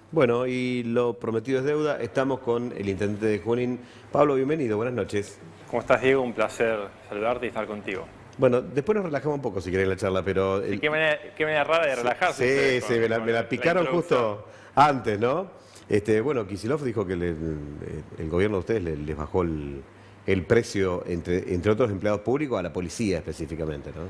Bueno, y lo prometido es deuda. Estamos con el intendente de Junín. Pablo, bienvenido, buenas noches. ¿Cómo estás, Diego? Un placer saludarte y estar contigo. Bueno, después nos relajamos un poco si querés la charla, pero... Sí, qué manera rara de relajarse Sí, ustedes sí, me la con la picaron introducción. justo antes, ¿no? Bueno, Kicillof dijo que el gobierno de ustedes les bajó el precio, entre otros empleados públicos, a la policía específicamente, ¿no?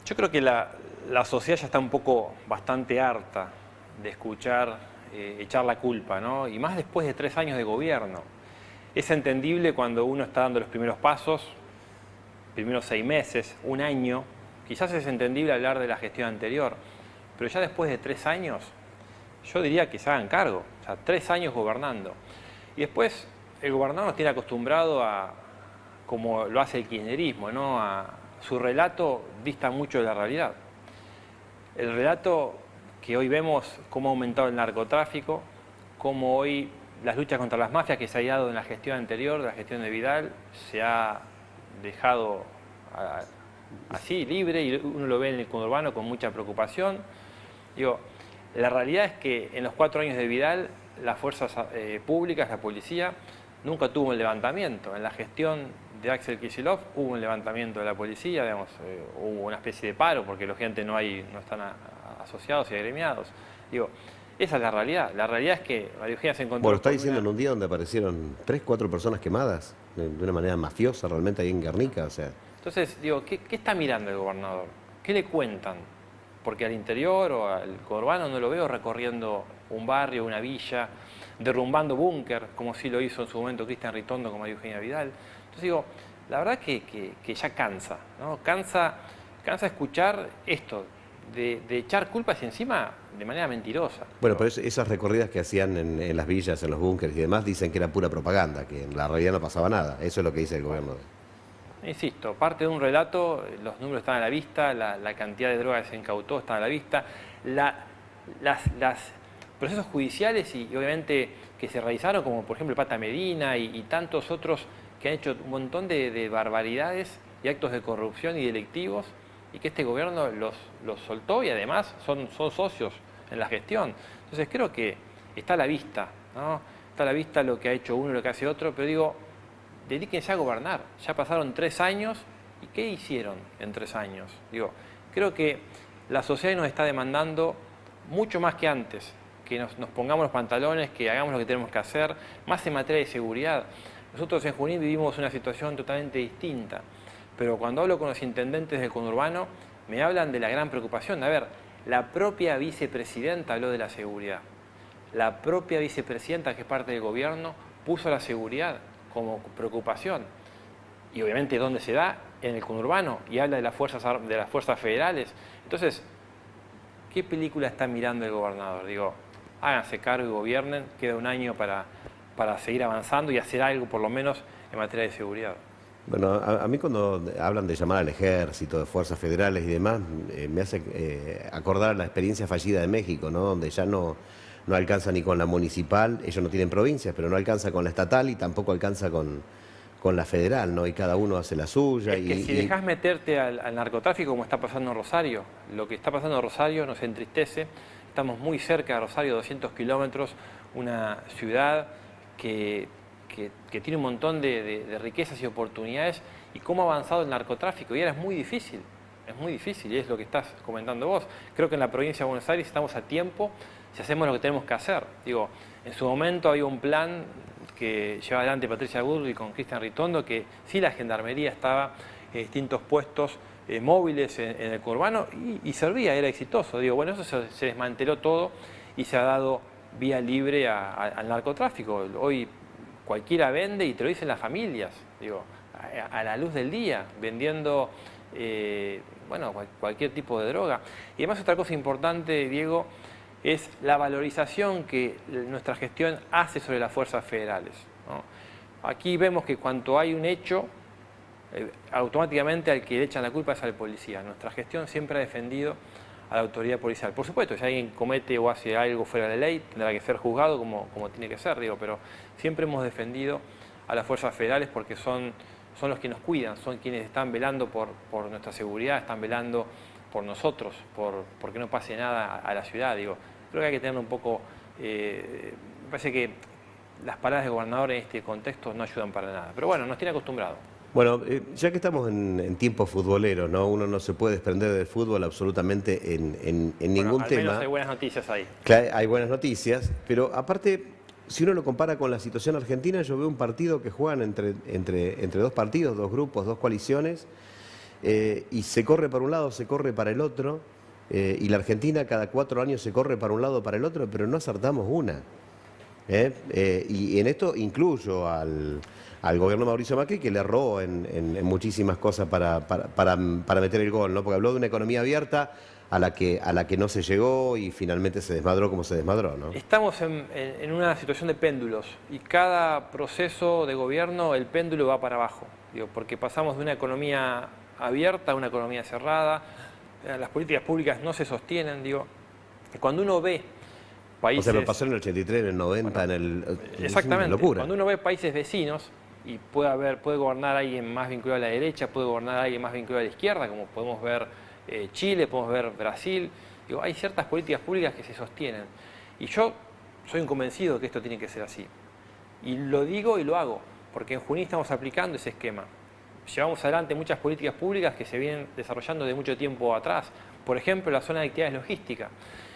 Yo creo que la sociedad ya está un poco bastante harta de escuchar echar la culpa, ¿no? Y más después de 3 años de gobierno. Es entendible cuando uno está dando los primeros pasos, primeros 6 meses, un año. Quizás es entendible hablar de la gestión anterior, pero ya después de 3 años, yo diría que se hagan cargo. O sea, 3 años gobernando. Y después el gobernador nos tiene acostumbrado a, como lo hace el kirchnerismo, ¿no? Su relato dista mucho de la realidad. El relato que hoy vemos cómo ha aumentado el narcotráfico, cómo hoy las luchas contra las mafias que se ha dado en la gestión anterior, de la gestión de Vidal, se ha dejado así, libre, y uno lo ve en el conurbano con mucha preocupación. Digo, la realidad es que en los 4 años de Vidal, las fuerzas públicas, la policía, nunca tuvo un levantamiento. En la gestión de Axel Kicillof hubo un levantamiento de la policía, digamos, hubo una especie de paro, porque lógicamente no están asociados y agremiados. Digo, esa es la realidad. La realidad es que María Eugenia se encontró Bueno, está con diciendo una... en un día donde aparecieron 3, 4 personas quemadas, de una manera mafiosa realmente ahí en Guernica, o sea... Entonces, digo, ¿qué está mirando el gobernador? ¿Qué le cuentan? Porque al interior o al conurbano no lo veo recorriendo un barrio, una villa, derrumbando búnker, como sí lo hizo en su momento Cristian Ritondo con María Eugenia Vidal. Entonces digo, la verdad que ya cansa, ¿no? Cansa escuchar esto, de echar culpas encima de manera mentirosa. Bueno, Digo, pero esas recorridas que hacían en las villas, en los búnkeres y demás, dicen que era pura propaganda, que en la realidad no pasaba nada. Eso es lo que dice el gobierno. insisto, parte de un relato, los números están a la vista, la cantidad de drogas que se incautó está a la vista, las procesos judiciales y obviamente que se realizaron, como por ejemplo el Pata Medina y tantos otros que han hecho un montón de barbaridades y actos de corrupción y delictivos, y que este gobierno los soltó y además son socios en la gestión. Entonces creo que está a la vista, ¿no? Está a la vista lo que ha hecho uno y lo que hace otro, pero digo, dedíquense a gobernar. Ya pasaron 3 años y ¿qué hicieron en 3 años? Digo, creo que la sociedad nos está demandando mucho más que antes, que nos pongamos los pantalones, que hagamos lo que tenemos que hacer, más en materia de seguridad. Nosotros en Junín vivimos una situación totalmente distinta, pero cuando hablo con los intendentes del conurbano, me hablan de la gran preocupación. A ver, la propia vicepresidenta habló de la seguridad. La propia vicepresidenta, que es parte del gobierno, puso la seguridad como preocupación. Y obviamente, ¿dónde se da? En el conurbano, y habla de las fuerzas federales. Entonces, ¿qué película está mirando el gobernador? Digo, háganse cargo y gobiernen, queda un año para seguir avanzando y hacer algo, por lo menos, en materia de seguridad. Bueno, a mí cuando hablan de llamar al ejército, de fuerzas federales y demás, me hace acordar la experiencia fallida de México, ¿no? Donde ya no alcanza ni con la municipal, ellos no tienen provincias, pero no alcanza con la estatal y tampoco alcanza con la federal, ¿no? Y cada uno hace la suya. Es que si dejas meterte al narcotráfico, como está pasando en Rosario, lo que está pasando en Rosario nos entristece. Estamos muy cerca de Rosario, 200 kilómetros, una ciudad que tiene un montón de riquezas y oportunidades, y cómo ha avanzado el narcotráfico. Y ahora es muy difícil, y es lo que estás comentando vos. Creo que en la provincia de Buenos Aires estamos a tiempo si hacemos lo que tenemos que hacer. Digo, en su momento había un plan que lleva adelante Patricia Bullrich con Cristian Ritondo, que sí, la gendarmería estaba en distintos puestos móviles en el conurbano y servía, era exitoso. Digo, bueno, eso se desmanteló todo y se ha dado vía libre al narcotráfico. Hoy cualquiera vende y te lo dicen las familias, digo, a la luz del día, vendiendo bueno, cualquier tipo de droga. Y además otra cosa importante, Diego, es la valorización que nuestra gestión hace sobre las fuerzas federales, ¿no? Aquí vemos que cuando hay un hecho, automáticamente al que le echan la culpa es al policía. Nuestra gestión siempre ha defendido a la autoridad policial. Por supuesto, si alguien comete o hace algo fuera de la ley, tendrá que ser juzgado como tiene que ser, digo, pero siempre hemos defendido a las fuerzas federales porque son los que nos cuidan, son quienes están velando por nuestra seguridad, están velando por nosotros, por que no pase nada a la ciudad. Digo, creo que hay que tener un poco Me parece que las palabras de gobernador en este contexto no ayudan para nada. Pero bueno, nos tiene acostumbrado. Bueno, ya que estamos en tiempos futboleros, ¿no? Uno no se puede desprender del fútbol absolutamente en ningún al tema. menos hay buenas noticias ahí. Claro, hay buenas noticias, pero aparte, si uno lo compara con la situación argentina, yo veo un partido que juegan entre dos partidos, dos grupos, dos coaliciones, y se corre para un lado, se corre para el otro, y la Argentina cada 4 años se corre para un lado, para el otro, pero no acertamos una. Y en esto incluyo al gobierno de Mauricio Macri, que le erró en muchísimas cosas para meter el gol, ¿no? Porque habló de una economía abierta a la que no se llegó y finalmente se desmadró como se desmadró, ¿no? Estamos en una situación de péndulos y cada proceso de gobierno el péndulo va para abajo, digo, porque pasamos de una economía abierta a una economía cerrada, las políticas públicas no se sostienen, digo, cuando uno ve países... O sea, lo pasó en el 83, en el 90, bueno, en el... Exactamente, locura. Cuando uno ve países vecinos y puede gobernar alguien más vinculado a la derecha, puede gobernar alguien más vinculado a la izquierda, como podemos ver Chile, podemos ver Brasil, digo, hay ciertas políticas públicas que se sostienen. Y yo soy un convencido de que esto tiene que ser así. Y lo digo y lo hago, porque en Junín estamos aplicando ese esquema. Llevamos adelante muchas políticas públicas que se vienen desarrollando de mucho tiempo atrás. Por ejemplo, la zona de actividades logísticas.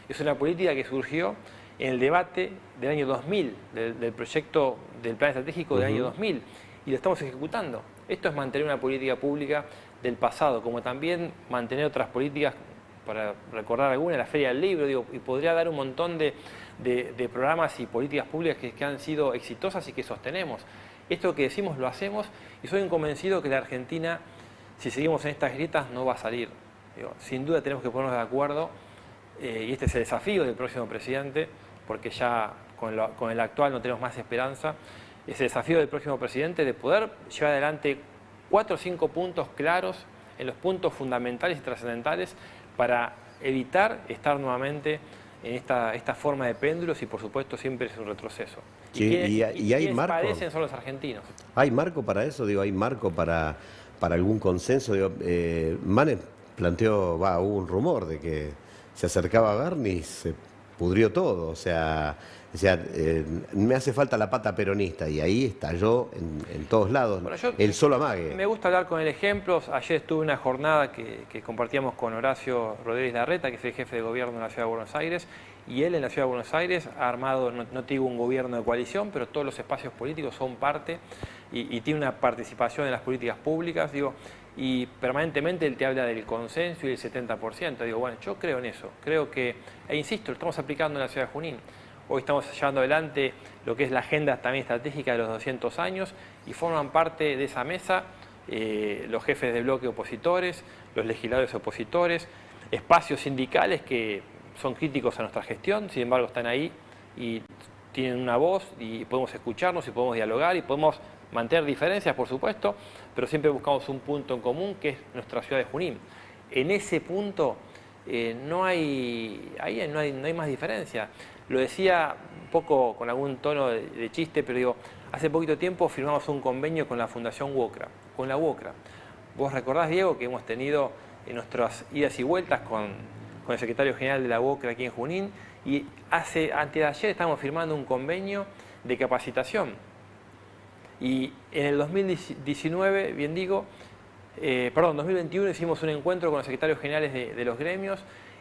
Es una política que surgió en el debate del año 2000, del proyecto del plan estratégico del año 2000, y lo estamos ejecutando. Esto es mantener una política pública del pasado, como también mantener otras políticas, para recordar alguna, la Feria del Libro, digo, y podría dar un montón de programas y políticas públicas que han sido exitosas y que sostenemos. Esto que decimos lo hacemos, y soy convencido que la Argentina, si seguimos en estas grietas, no va a salir. Digo, sin duda tenemos que ponernos de acuerdo, y este es el desafío del próximo presidente, porque ya con el actual no tenemos más esperanza. Es el desafío del próximo presidente de poder llevar adelante 4 o 5 puntos claros en los puntos fundamentales y trascendentales para evitar estar nuevamente en esta forma de péndulos y, por supuesto, siempre es un retroceso. Sí, y hay marco. Padecen son los argentinos. ¿Hay marco para eso? Digo, ¿hay marco para algún consenso? Digo, Manes planteó, hubo un rumor de que se acercaba a Bernie y se pudrió todo. O sea, me hace falta la pata peronista, y ahí estalló en todos lados, bueno, el solo amague. Me gusta hablar con el ejemplo. Ayer estuve en una jornada que compartíamos con Horacio Rodríguez Larreta, que es el jefe de gobierno de la Ciudad de Buenos Aires, y él en la Ciudad de Buenos Aires ha armado, no te digo un gobierno de coalición, pero todos los espacios políticos son parte y tiene una participación en las políticas públicas, digo, y permanentemente él te habla del consenso y del 70%. Digo, bueno, yo creo en eso, creo que, e insisto, lo estamos aplicando en la ciudad de Junín. Hoy estamos llevando adelante lo que es la agenda también estratégica de los 200 años y forman parte de esa mesa los jefes de bloque opositores, los legisladores opositores, espacios sindicales que son críticos a nuestra gestión, sin embargo están ahí y tienen una voz y podemos escucharnos y podemos dialogar y podemos mantener diferencias, por supuesto, pero siempre buscamos un punto en común que es nuestra ciudad de Junín. En ese punto no hay más diferencia. Lo decía un poco con algún tono de chiste, pero digo, hace poquito tiempo firmamos un convenio con la Fundación UOCRA, con la UOCRA. Vos recordás, Diego, que hemos tenido en nuestras idas y vueltas con el secretario general de la UOCRA aquí en Junín, y antes de ayer estábamos firmando un convenio de capacitación. Y en el 2019, 2021 hicimos un encuentro con los secretarios generales de los gremios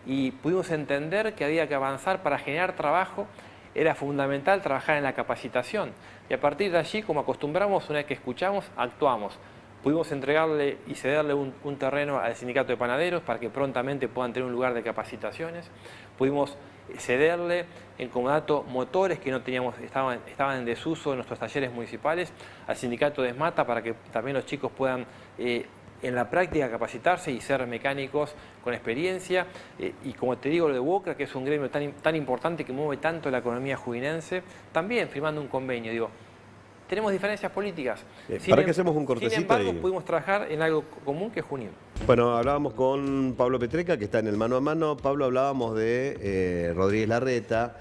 y pudimos entender que había que avanzar para generar trabajo. Era fundamental trabajar en la capacitación. Y a partir de allí, como acostumbramos, una vez que escuchamos, actuamos. Pudimos entregarle y cederle un terreno al sindicato de panaderos para que prontamente puedan tener un lugar de capacitaciones. Pudimos cederle en comodato motores que no teníamos, estaban en desuso en nuestros talleres municipales, al sindicato de ESMATA para que también los chicos puedan en la práctica capacitarse y ser mecánicos con experiencia. Y como te digo, lo de UOCRA, que es un gremio tan importante que mueve tanto la economía juninense, también firmando un convenio. Digo, tenemos diferencias políticas. ¿Para qué hacemos un cortecito? Sin embargo, pudimos trabajar en algo común que es Junín. Bueno, hablábamos con Pablo Petreca, que está en el mano a mano. Pablo, hablábamos de Rodríguez Larreta.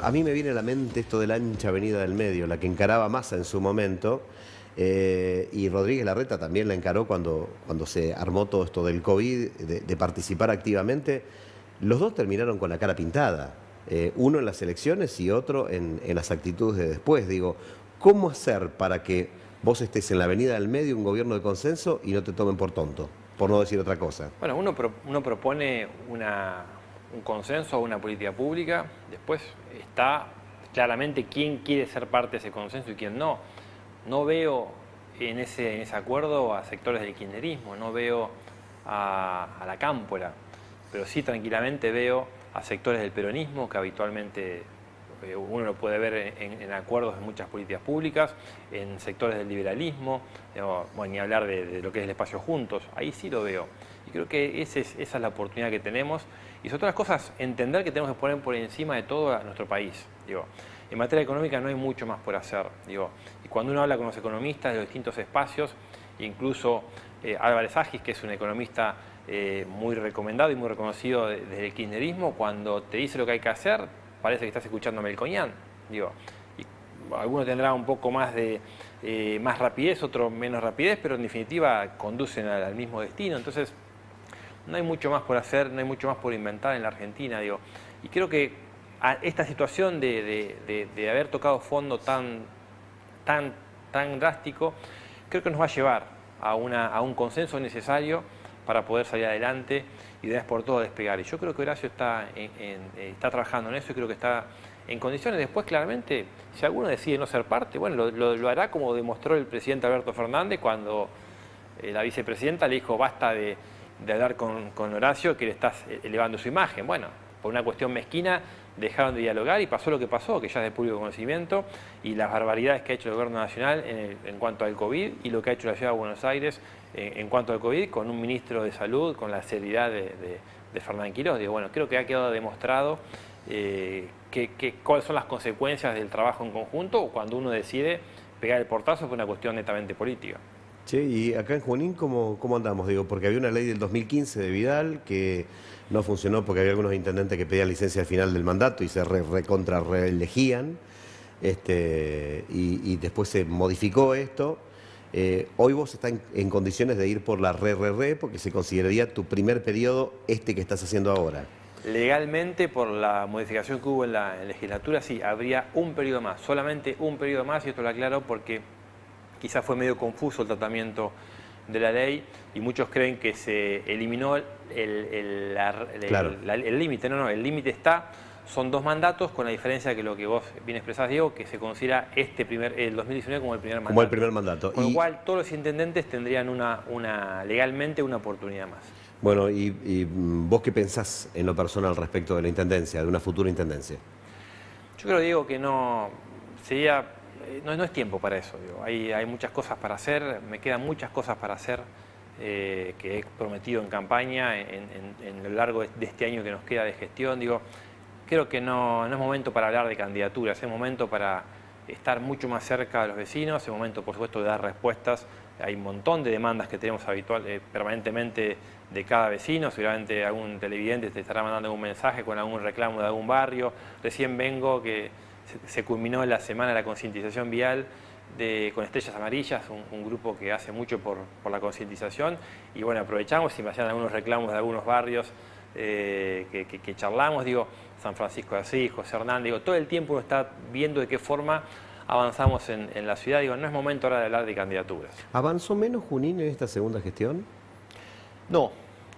A mí me viene a la mente esto de la ancha avenida del medio, la que encaraba Massa en su momento. Y Rodríguez Larreta también la encaró cuando se armó todo esto del COVID, de participar activamente. Los dos terminaron con la cara pintada. uno en las elecciones y otro en las actitudes de después. Digo, ¿cómo hacer para que vos estés en la avenida del medio, un gobierno de consenso, y no te tomen por tonto, por no decir otra cosa? Bueno, uno propone un consenso o una política pública, después está claramente quién quiere ser parte de ese consenso y quién no. No veo en ese acuerdo a sectores del kirchnerismo, no veo a la cámpora, pero sí tranquilamente veo a sectores del peronismo que habitualmente uno lo puede ver en acuerdos de muchas políticas públicas, en sectores del liberalismo, digamos, bueno, ni hablar de lo que es el espacio Juntos, ahí sí lo veo. Y creo que esa es la oportunidad que tenemos. Y sobre todas las cosas, entender que tenemos que poner por encima de todo a nuestro país. Digo, en materia económica no hay mucho más por hacer. Digo, y cuando uno habla con los economistas de los distintos espacios, incluso Álvarez Agis, que es un economista muy recomendado y muy reconocido desde el kirchnerismo, cuando te dice lo que hay que hacer, parece que estás escuchando a Melconian. Digo, y algunos tendrán un poco más de más rapidez, otros menos rapidez, pero en definitiva conducen al mismo destino. Entonces, no hay mucho más por hacer, no hay mucho más por inventar en la Argentina. Digo, y creo que esta situación de haber tocado fondo tan drástico, creo que nos va a llevar a un consenso necesario para poder salir adelante y de una vez por todas despegar. Y yo creo que Horacio está trabajando en eso y creo que está en condiciones. Después, claramente, si alguno decide no ser parte, bueno, lo hará como demostró el presidente Alberto Fernández cuando la vicepresidenta le dijo basta de hablar con Horacio, que le estás elevando su imagen. Bueno, por una cuestión mezquina dejaron de dialogar y pasó lo que pasó, que ya es de público conocimiento, y las barbaridades que ha hecho el gobierno nacional en cuanto al COVID y lo que ha hecho la ciudad de Buenos Aires en cuanto al COVID, con un ministro de salud, con la seriedad de Fernán Quirós. Digo, bueno, creo que ha quedado demostrado cuáles son las consecuencias del trabajo en conjunto cuando uno decide pegar el portazo por una cuestión netamente política. Che, y acá en Junín, ¿cómo andamos? Digo, porque había una ley del 2015 de Vidal que no funcionó porque había algunos intendentes que pedían licencia al final del mandato y se recontra reelegían, y después se modificó esto. Hoy vos estás en condiciones de ir por la porque se consideraría tu primer periodo que estás haciendo ahora. Legalmente, por la modificación que hubo en la legislatura, sí, habría un periodo más, solamente un periodo más, y esto lo aclaro porque quizás fue medio confuso el tratamiento de la ley y muchos creen que se eliminó el límite. No, el límite está, son 2 mandatos, con la diferencia que lo que vos bien expresás, Diego, que se considera el 2019 como el primer mandato. Como el primer mandato. Con lo cual todos los intendentes tendrían legalmente una oportunidad más. Bueno, y ¿vos qué pensás en lo personal respecto de la intendencia, de una futura intendencia? Yo creo, Diego, que no es tiempo para eso. Digo. Hay muchas cosas para hacer, me quedan muchas cosas para hacer que he prometido en campaña en lo largo de este año que nos queda de gestión. Digo, creo que no es momento para hablar de candidaturas, es momento para estar mucho más cerca de los vecinos, es momento, por supuesto, de dar respuestas. Hay un montón de demandas que tenemos permanentemente de cada vecino. Seguramente algún televidente te estará mandando un mensaje con algún reclamo de algún barrio. Recién vengo que se culminó la semana de la concientización vial con Estrellas Amarillas, un grupo que hace mucho por la concientización. Y bueno, aprovechamos y me hacían algunos reclamos de algunos barrios que charlamos. Digo, San Francisco de Asís, José Hernández, digo, todo el tiempo uno está viendo de qué forma avanzamos en la ciudad. Digo, no es momento ahora de hablar de candidaturas. ¿Avanzó menos Junín en esta segunda gestión? No,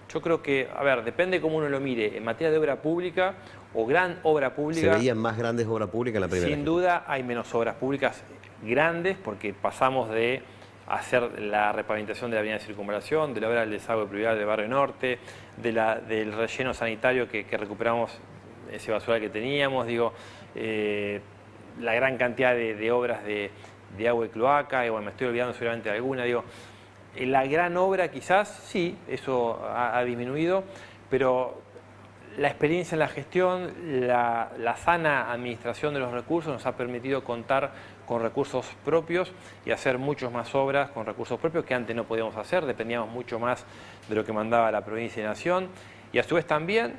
yo creo que, a ver, depende cómo uno lo mire. En materia de obra pública o gran obra pública... ¿Se veían más grandes obras públicas en la primera gestión? Sin duda hay menos obras públicas grandes porque pasamos de hacer la repavimentación de la avenida de Circunvalación, de la obra del desagüe pluvial del Barrio Norte, del relleno sanitario que recuperamos ese basural que teníamos, digo, la gran cantidad de obras de agua y cloaca, y bueno, me estoy olvidando seguramente de alguna, digo, la gran obra quizás, sí, eso ha disminuido, pero la experiencia en la gestión, la sana administración de los recursos nos ha permitido contar con recursos propios y hacer muchas más obras con recursos propios que antes no podíamos hacer, dependíamos mucho más de lo que mandaba la provincia y nación, y a su vez también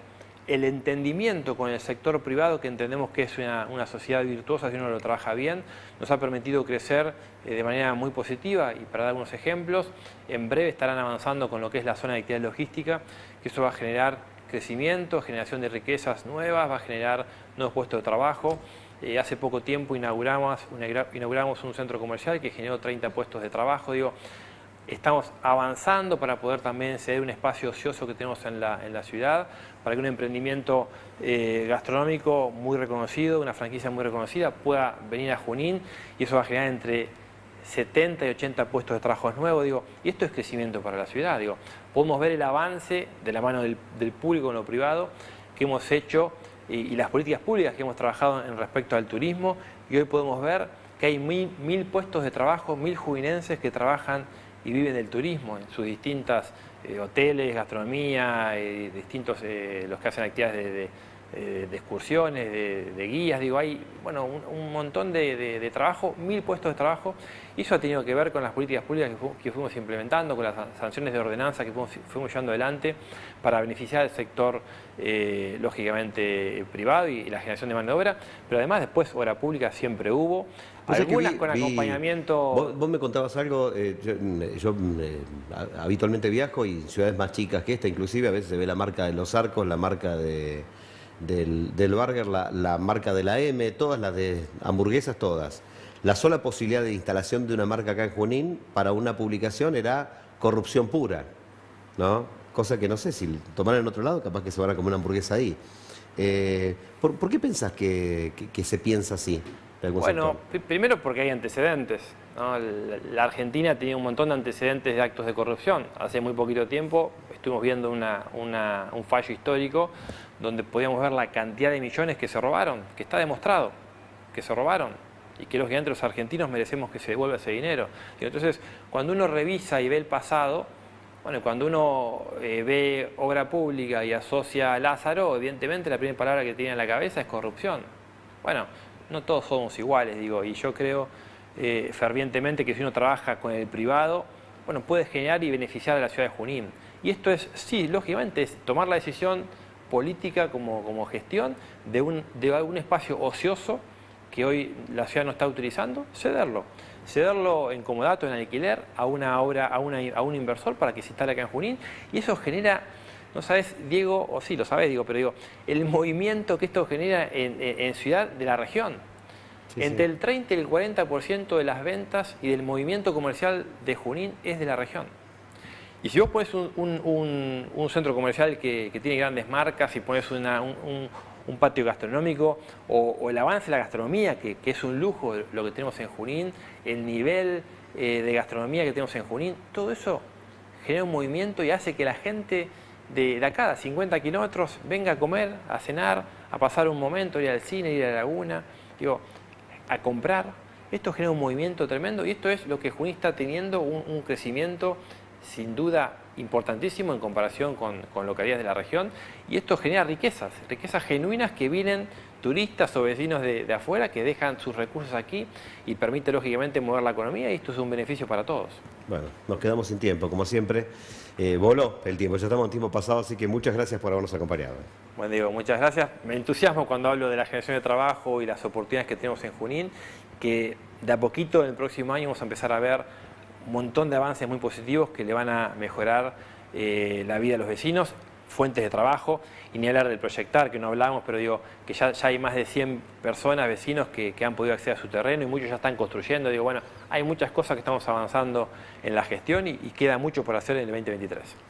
el entendimiento con el sector privado, que entendemos que es una sociedad virtuosa si uno lo trabaja bien, nos ha permitido crecer de manera muy positiva. Y para dar algunos ejemplos, en breve estarán avanzando con lo que es la zona de actividad logística, que eso va a generar crecimiento, generación de riquezas nuevas, va a generar nuevos puestos de trabajo. Hace poco tiempo inauguramos un centro comercial que generó 30 puestos de trabajo. Digo, estamos avanzando para poder también ceder un espacio ocioso que tenemos en la ciudad, para que un emprendimiento gastronómico muy reconocido, una franquicia muy reconocida, pueda venir a Junín, y eso va a generar entre 70 y 80 puestos de trabajo nuevos. Digo, y esto es crecimiento para la ciudad. Digo, podemos ver el avance de la mano del público con lo privado que hemos hecho y las políticas públicas que hemos trabajado en respecto al turismo, y hoy podemos ver que hay mil puestos de trabajo, 1000 juninenses que trabajan y viven del turismo en sus distintas hoteles, gastronomía, distintos los que hacen actividades de excursiones, de guías. Digo, hay bueno, un montón de trabajo, 1000 puestos de trabajo, y eso ha tenido que ver con las políticas públicas que fuimos implementando, con las sanciones de ordenanza que fuimos llevando adelante para beneficiar al sector lógicamente privado y la generación de mano de obra, pero además después obra pública siempre hubo, algunas con acompañamiento. Vos me contabas algo, yo habitualmente viajo y ciudades más chicas que esta, inclusive a veces se ve la marca de Los Arcos, la marca del Burger, la marca de la M, todas las de hamburguesas, todas. La sola posibilidad de instalación de una marca acá en Junín para una publicación era corrupción pura, ¿no? Cosa que no sé, si tomaran en otro lado, capaz que se van a comer una hamburguesa ahí. ¿Por qué pensás que se piensa así? Bueno, primero porque hay antecedentes, ¿no? La Argentina tenía un montón de antecedentes de actos de corrupción. Hace muy poquito tiempo estuvimos viendo un fallo histórico donde podíamos ver la cantidad de millones que se robaron, que está demostrado que se robaron, y que lógicamente los argentinos merecemos que se devuelva ese dinero. Entonces, cuando uno revisa y ve el pasado, bueno, cuando uno ve obra pública y asocia a Lázaro, evidentemente la primera palabra que tiene en la cabeza es corrupción. Bueno, no todos somos iguales, digo, y yo creo fervientemente que si uno trabaja con el privado, bueno, puede generar y beneficiar a la ciudad de Junín. Y esto es, sí, lógicamente, es tomar la decisión política como gestión de algún espacio ocioso que hoy la ciudad no está utilizando, cederlo en comodato, en alquiler, a una obra, a un inversor para que se instale acá en Junín, y eso genera, no sabes, Diego, o sí lo sabes, digo, pero digo, el movimiento que esto genera en ciudad de la región. Sí, entre el 30 y el 40% de las ventas y del movimiento comercial de Junín es de la región. Y si vos pones un centro comercial que tiene grandes marcas, y pones un patio gastronómico, o el avance de la gastronomía, que es un lujo lo que tenemos en Junín, el nivel de gastronomía que tenemos en Junín, todo eso genera un movimiento y hace que la gente de acá, a 50 kilómetros, venga a comer, a cenar, a pasar un momento, ir al cine, ir a la laguna, digo, a comprar. Esto genera un movimiento tremendo, y esto es lo que Junín está teniendo, un crecimiento sin duda importantísimo en comparación con localidades de la región, y esto genera riquezas genuinas que vienen turistas o vecinos de afuera que dejan sus recursos aquí y permite lógicamente mover la economía, y esto es un beneficio para todos. Bueno, nos quedamos sin tiempo, como siempre, voló el tiempo, ya estamos en tiempo pasado, así que muchas gracias por habernos acompañado. Bueno, Diego, muchas gracias. Me entusiasmo cuando hablo de la generación de trabajo y las oportunidades que tenemos en Junín, que de a poquito en el próximo año vamos a empezar a ver un montón de avances muy positivos que le van a mejorar la vida de los vecinos, fuentes de trabajo, y ni hablar del proyectar, que no hablamos, pero digo que ya hay más de 100 personas, vecinos, que han podido acceder a su terreno, y muchos ya están construyendo. Digo, bueno, hay muchas cosas que estamos avanzando en la gestión y queda mucho por hacer en el 2023.